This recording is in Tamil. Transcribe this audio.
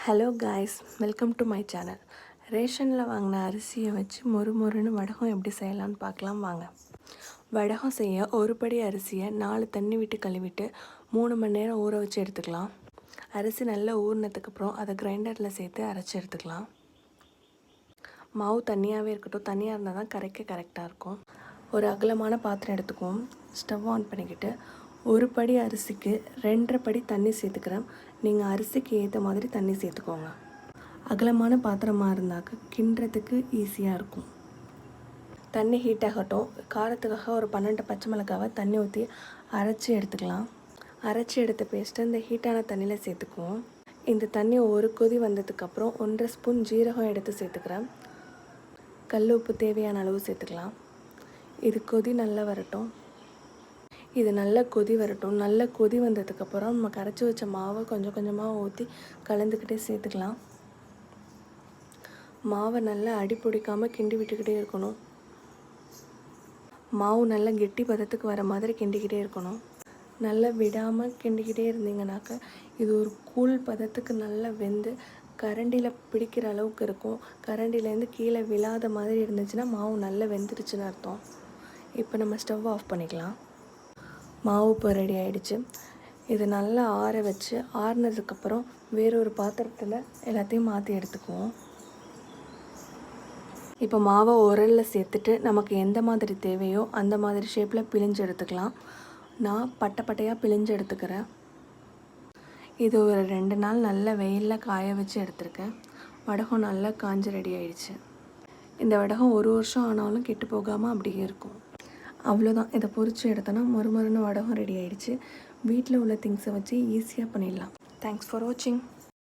Hello guys, welcome to my channel. ரேஷனில் வாங்கின அரிசியை வச்சு மொறுன்னு வடகம் எப்படி செய்யலான்னு பார்க்கலாம் வாங்க. வடகம் செய்ய ஒரு படி அரிசியை 4 தண்ணி விட்டு கழுவிட்டு 3 மணி நேரம் ஊற வச்சு எடுத்துக்கலாம். அரிசி நல்லா ஊறினதுக்கப்புறம் அதை கிரைண்டரில் சேர்த்து அரைச்சி எடுத்துக்கலாம். மாவு தண்ணியாகவே இருக்கட்டும், தண்ணியாக இருந்தால் தான் கரெக்டாக இருக்கும். ஒரு அகலமான பாத்திரம் எடுத்துக்குவோம். ஸ்டவ் ஆன் பண்ணிக்கிட்டு ஒரு படி அரிசிக்கு 2.5 படி தண்ணி சேர்த்துக்கிறேன். நீங்கள் அரிசிக்கு ஏற்ற மாதிரி தண்ணி சேர்த்துக்கோங்க. அகலமான பாத்திரமாக இருந்தாக்க கிண்டுறதுக்கு ஈஸியாக இருக்கும். தண்ணி ஹீட் ஆகட்டும். காரத்துக்காக ஒரு 12 பச்சை மிளகாவை தண்ணி ஊற்றி அரைச்சி எடுத்துக்கலாம். அரைச்சி எடுத்த பேஸ்ட்டு இந்த ஹீட்டான தண்ணியில் சேர்த்துக்குவோம். இந்த தண்ணி ஒரு கொதி வந்ததுக்கப்புறம் 1.5 ஸ்பூன் ஜீரகம் எடுத்து சேர்த்துக்கிறேன். கல் உப்பு தேவையான அளவு சேர்த்துக்கலாம். இது கொதி நல்லா வரட்டும். இது நல்லா கொதி வரட்டும். நல்லா கொதி வந்ததுக்கப்புறம் நம்ம கரைச்சி வச்ச மாவை கொஞ்சம் கொஞ்சமாக ஊற்றி கலந்துக்கிட்டே சேர்த்துக்கலாம். மாவை நல்லா அடி பிடிக்காமல் கிண்டி விட்டுக்கிட்டே இருக்கணும். மாவு நல்லா கெட்டி பதத்துக்கு வர மாதிரி கிண்டிக்கிட்டே இருக்கணும். நல்லா விடாமல் கிண்டிக்கிட்டே இருந்தீங்கன்னாக்க இது ஒரு கூழ் பதத்துக்கு நல்லா வெந்து கரண்டியில் பிடிக்கிற அளவுக்கு இருக்கும். கரண்டிலேருந்து கீழே விழாத மாதிரி இருந்துச்சுன்னா மாவு நல்லா வெந்துருச்சுன்னு அர்த்தம். இப்போ நம்ம ஸ்டவ் ஆஃப் பண்ணிக்கலாம். மாவு இப்போ ரெடி ஆகிடுச்சு. இது நல்லா ஆற வச்சு ஆறினதுக்கப்புறம் வேறொரு பாத்திரத்தில் எல்லாத்தையும் மாற்றி எடுத்துக்குவோம். இப்போ மாவை உரலில் சேர்த்துட்டு நமக்கு எந்த மாதிரி தேவையோ அந்த மாதிரி ஷேப்பில் பிழிஞ்சு எடுத்துக்கலாம். நான் பட்டையாக பிழிஞ்சு எடுத்துக்கிறேன். இது ஒரு 2 நாள் நல்ல வெயிலில் காய வச்சு எடுத்துருக்கேன். வடகம் நல்லா காஞ்சு ரெடி ஆகிடுச்சு. இந்த வடகம் 1 வருஷம் ஆனாலும் கெட்டு போகாமல் அப்படியே இருக்கும். அவ்வளோதான். இதை பொரித்து எடுத்தோன்னா மொறுன்னு வடகம் ரெடி ஆகிடுச்சு. வீட்டில் உள்ள திங்ஸை வச்சு ஈஸியாக பண்ணிடலாம். தேங்க்ஸ் ஃபார் வாட்சிங்.